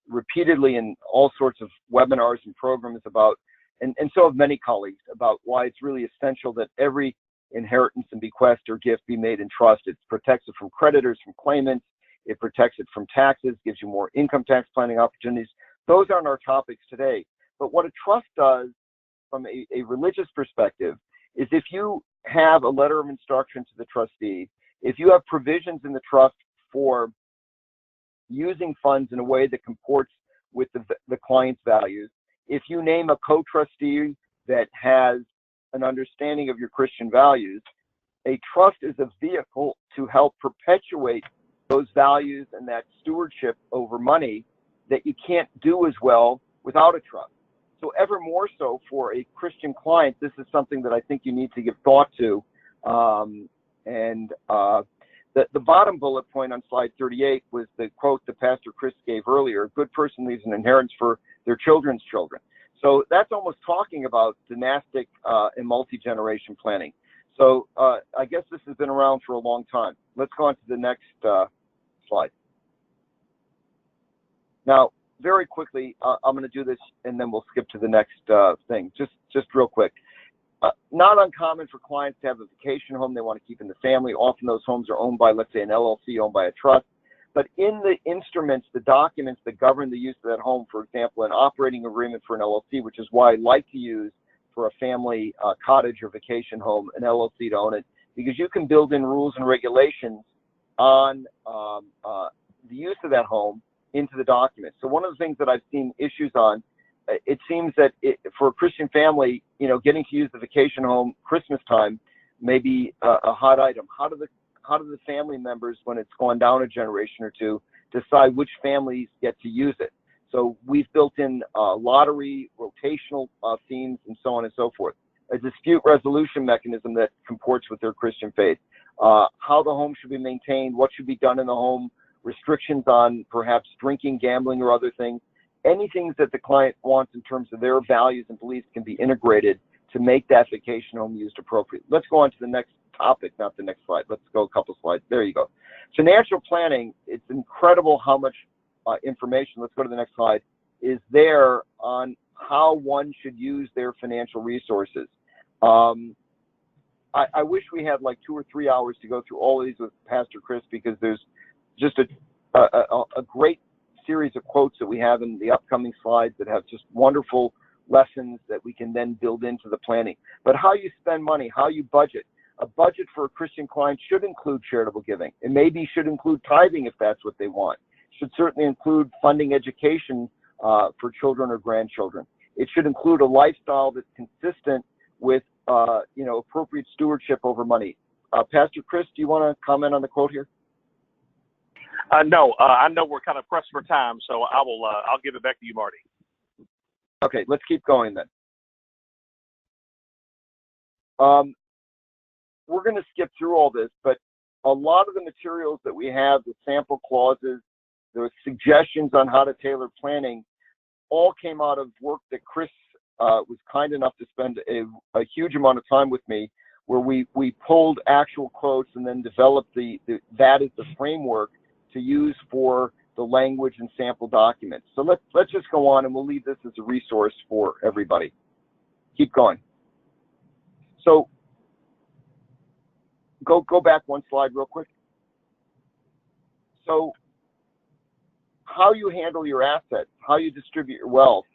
repeatedly in all sorts of webinars and programs about, and so have many colleagues, about why it's really essential that every inheritance and bequest or gift be made in trust. It protects it from creditors, from claimants. It protects it from taxes, gives you more income tax planning opportunities. Those aren't our topics today. But what a trust does from a religious perspective is if you have a letter of instruction to the trustee, if you have provisions in the trust for using funds in a way that comports with the client's values, if you name a co-trustee that has an understanding of your Christian values, a trust is a vehicle to help perpetuate those values and that stewardship over money that you can't do as well without a trust. So ever more so for a Christian client, this is something that I think you need to give thought to. The bottom bullet point on slide 38 was the quote that Pastor Chris gave earlier: a good person leaves an inheritance for their children's children. So that's almost talking about dynastic and multi-generation planning. So I guess this has been around for a long time. Let's go on to the next slide. Now, very quickly, I'm going to do this, and then we'll skip to the next thing. Just real quick. Not uncommon for clients to have a vacation home they want to keep in the family. Often those homes are owned by, let's say, an LLC owned by a trust. But in the instruments, the documents that govern the use of that home, for example, an operating agreement for an LLC, which is why I like to use for a family cottage or vacation home, an LLC to own it, because you can build in rules and regulations on the use of that home into the document. So one of the things that I've seen issues on, it seems that for a Christian family, getting to use the vacation home Christmas time may be a hot item. How do the family members, when it's gone down a generation or two, decide which families get to use it? So we've built in lottery, rotational themes, and so on and so forth. A dispute resolution mechanism that comports with their Christian faith. How the home should be maintained, what should be done in the home, restrictions on perhaps drinking, gambling, or other things. Anything that the client wants in terms of their values and beliefs can be integrated to make that vacation home used appropriately. Let's go on to the next topic, not the next slide. Let's go a couple slides. There you go. Financial planning, it's incredible how much information, let's go to the next slide, is there on how one should use their financial resources. I wish we had like 2 or 3 hours to go through all of these with Pastor Chris, because there's just a great series of quotes that we have in the upcoming slides that have just wonderful lessons that we can then build into the planning. But how you spend money, how you budget. A budget for a Christian client should include charitable giving. It maybe should include tithing if that's what they want. Should certainly include funding education for children or grandchildren. It should include a lifestyle that's consistent with appropriate stewardship over money. Pastor Chris, do you want to comment on the quote here? No, I know we're kind of pressed for time, so I'll give it back to you, Marty. Okay, let's keep going then. We're going to skip through all this, but a lot of the materials that we have, the sample clauses, the suggestions on how to tailor planning, all came out of work that Chris was kind enough to spend a huge amount of time with me, where we pulled actual quotes and then developed that as the framework to use for the language and sample documents. So let's just go on, and we'll leave this as a resource for everybody. Keep going. So go back one slide real quick. So how you handle your assets, how you distribute your wealth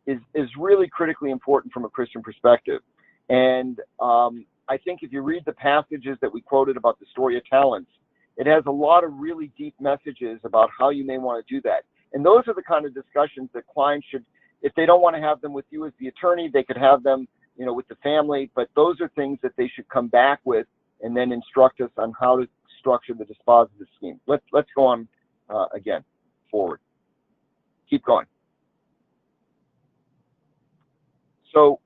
is really critically important from a Christian perspective. And I think if you read the passages that we quoted about the story of talents, it has a lot of really deep messages about how you may want to do that. And those are the kind of discussions that clients should, if they don't want to have them with you as the attorney, they could have them, with the family. But those are things that they should come back with and then instruct us on how to structure the dispositive scheme. Let's go on again, forward. Keep going. So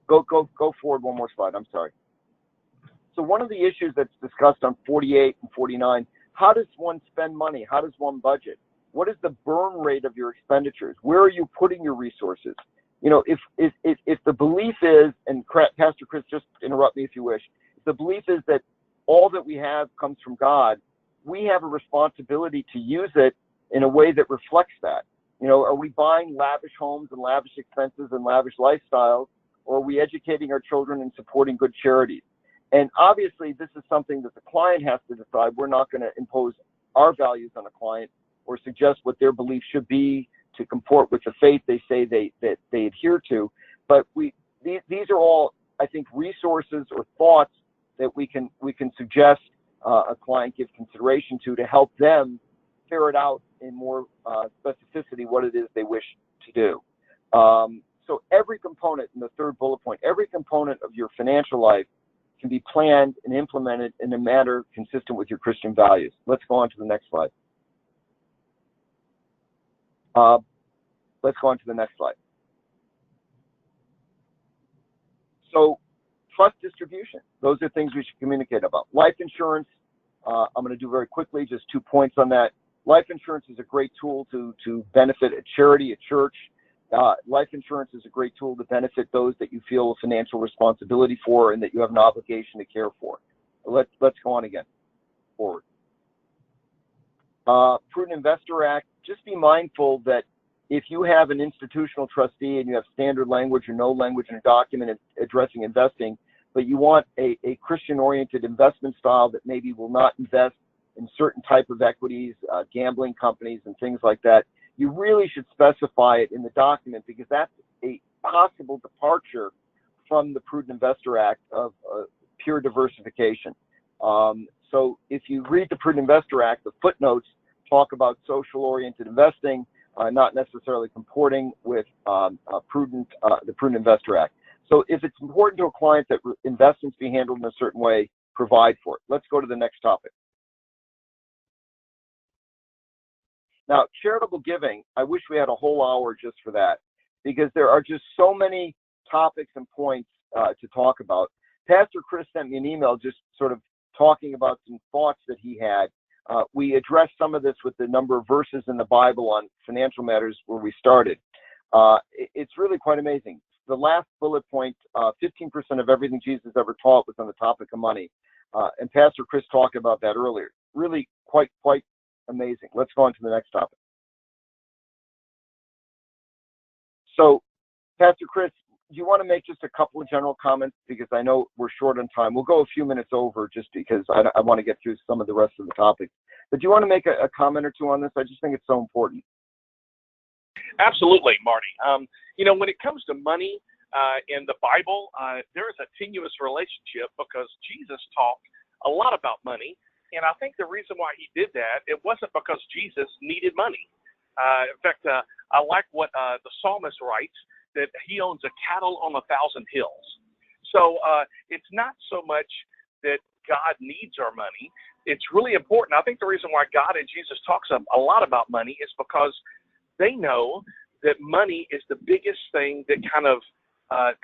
go forward one more slide. I'm sorry. So one of the issues that's discussed on 48 and 49, how does one spend money? How does one budget? What is the burn rate of your expenditures? Where are you putting your resources? If the belief is, and Pastor Chris, just interrupt me if you wish, if the belief is that all that we have comes from God, we have a responsibility to use it in a way that reflects that. Are we buying lavish homes and lavish expenses and lavish lifestyles, or are we educating our children and supporting good charities? And obviously, this is something that the client has to decide. We're not going to impose our values on a client or suggest what their beliefs should be to comport with the faith they say that they adhere to. But these are all, I think, resources or thoughts that we can suggest a client give consideration to help them ferret out in more specificity what it is they wish to do. So every component in the third bullet point, every component of your financial life can be planned and implemented in a manner consistent with your Christian values. Let's go on to the next slide. Let's go on to the next slide. So trust distribution. Those are things we should communicate about. Life insurance, I'm going to do very quickly, just 2 points on that. Life insurance is a great tool to benefit a charity, a church. Life insurance is a great tool to benefit those that you feel a financial responsibility for and that you have an obligation to care for. Let's go on again. Forward. Prudent Investor Act, just be mindful that if you have an institutional trustee and you have standard language or no language in a document addressing investing, but you want a Christian-oriented investment style that maybe will not invest in certain type of equities, gambling companies and things like that, you really should specify it in the document, because that's a possible departure from the Prudent Investor Act of pure diversification. So if you read the Prudent Investor Act, the footnotes talk about social-oriented investing, not necessarily comporting with the Prudent Investor Act. So if it's important to a client that investments be handled in a certain way, provide for it. Let's go to the next topic. Now, charitable giving, I wish we had a whole hour just for that, because there are just so many topics and points to talk about. Pastor Chris sent me an email just sort of talking about some thoughts that he had. We addressed some of this with the number of verses in the Bible on financial matters where we started. It's really quite amazing. The last bullet point, 15% of everything Jesus ever taught was on the topic of money. And Pastor Chris talked about that earlier. Really quite amazing. Let's go on to the next topic. So, Pastor Chris, do you want to make just a couple of general comments? Because I know we're short on time. We'll go a few minutes over just because I want to get through some of the rest of the topics. But do you want to make a comment or two on this? I just think it's so important. Absolutely, Marty. When it comes to money in the Bible, there is a tenuous relationship, because Jesus talked a lot about money. And I think the reason why he did that, it wasn't because Jesus needed money. In fact, I like what the psalmist writes, that he owns a cattle on 1,000 hills. So it's not so much that God needs our money. It's really important. I think the reason why God and Jesus talks a lot about money is because they know that money is the biggest thing that kind of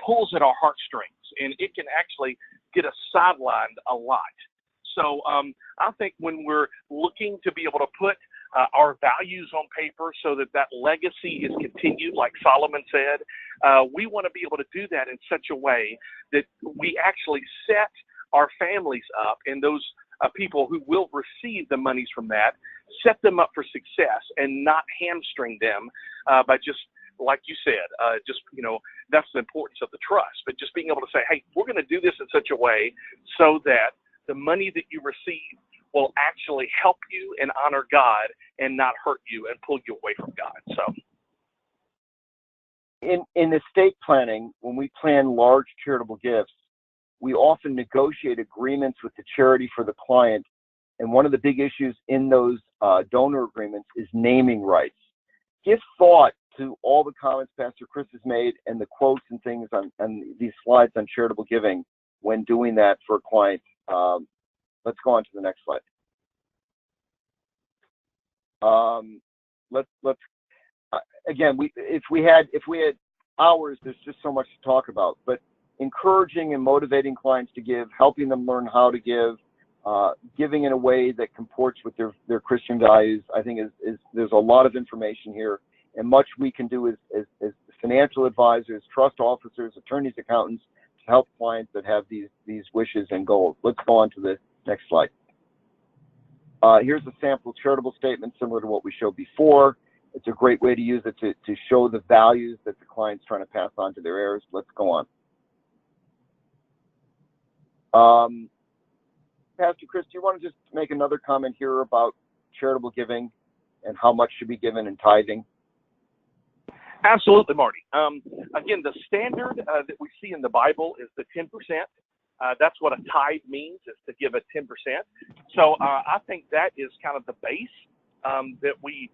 pulls at our heartstrings, and it can actually get us sidelined a lot. So I think when we're looking to be able to put our values on paper so that legacy is continued, like Solomon said, we want to be able to do that in such a way that we actually set our families up, and those people who will receive the monies from that, set them up for success and not hamstring them by just, like you said, that's the importance of the trust, but just being able to say, hey, we're going to do this in such a way so that the money that you receive will actually help you and honor God and not hurt you and pull you away from God. So, in estate planning, when we plan large charitable gifts, we often negotiate agreements with the charity for the client. And one of the big issues in those donor agreements is naming rights. Give thought to all the comments Pastor Chris has made and the quotes and things on these slides on charitable giving when doing that for a client. Let's go on to the next slide. Again, if we had hours, there's just so much to talk about. But encouraging and motivating clients to give, helping them learn how to give, giving in a way that comports with their Christian values, I think is there's a lot of information here, and much we can do as financial advisors, trust officers, attorneys, accountants to help clients that have these wishes and goals. Let's go on to the next slide. Here's a sample charitable statement similar to what we showed before. It's a great way to use it to show the values that the client's trying to pass on to their heirs. Let's go on. Pastor Chris, do you want to just make another comment here about charitable giving and how much should be given in tithing? Absolutely, Marty. Again, the standard that we see in the Bible is the 10%. That's what a tithe means, is to give a 10%. So I think that is kind of the base that we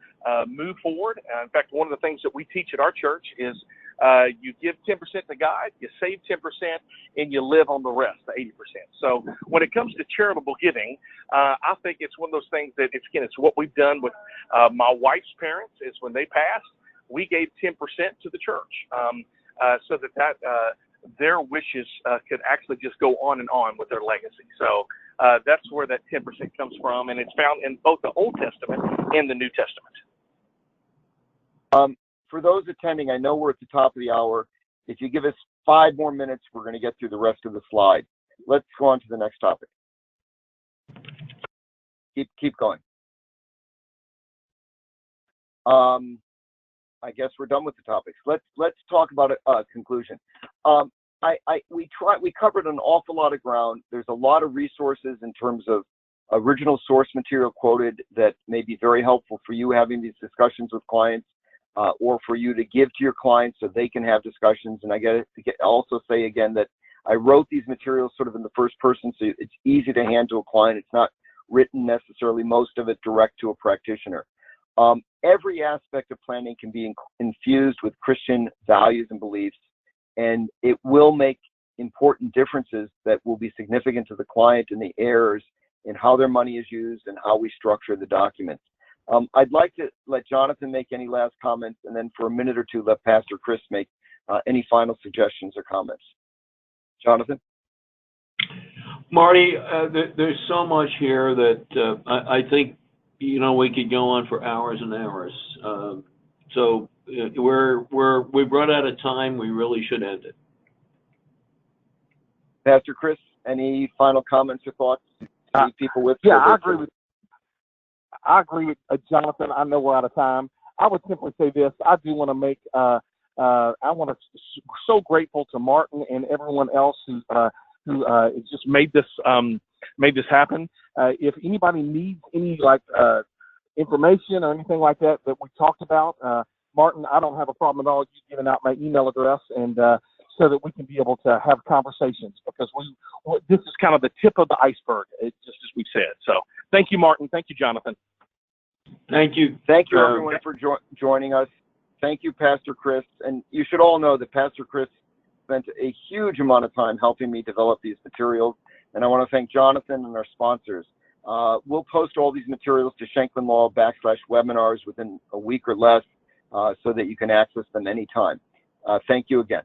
move forward. In fact, one of the things that we teach at our church is you give 10% to God, you save 10%, and you live on the rest, the 80%. So when it comes to charitable giving, I think it's one of those things that, it's what we've done with my wife's parents, is when they passed, we gave 10% to the church so that their wishes could actually just go on and on with their legacy. So that's where that 10% comes from, and it's found in both the Old Testament and the New Testament. For those attending, I know we're at the top of the hour. If you give us 5 more minutes, we're going to get through the rest of the slide. Let's go on to the next topic. Keep going. I guess we're done with the topics. Let's talk about a conclusion. We covered an awful lot of ground. There's a lot of resources in terms of original source material quoted that may be very helpful for you having these discussions with clients, or for you to give to your clients so they can have discussions. And I also say again that I wrote these materials sort of in the first person, so it's easy to hand to a client. It's not written necessarily, most of it direct to a practitioner. Every aspect of planning can be infused with Christian values and beliefs, and it will make important differences that will be significant to the client in the errors in how their money is used and how we structure the documents. I'd like to let Jonathan make any last comments, and then for a minute or two, let Pastor Chris make any final suggestions or comments. Jonathan? Marty, there's so much here that I think, we could go on for hours and hours. So we've run out of time. We really should end it. Pastor Chris, any final comments or thoughts to leave people with? Yeah, I agree with Jonathan. I know we're out of time. I would simply say this. I do want to make, so grateful to Martin and everyone else who just made this happen. If anybody needs any information or anything like that we talked about, Martin, I don't have a problem at all you giving out my email address, and so that we can be able to have conversations, because this is kind of the tip of the iceberg, just as we've said. So thank you, Martin. Thank you, Jonathan. Thank you. Thank you, everyone, for joining us. Thank you, Pastor Chris. And you should all know that Pastor Chris spent a huge amount of time helping me develop these materials. And I want to thank Jonathan and our sponsors. We'll post all these materials to Shanklin Law /webinars within a week or less, so that you can access them anytime. Thank you again.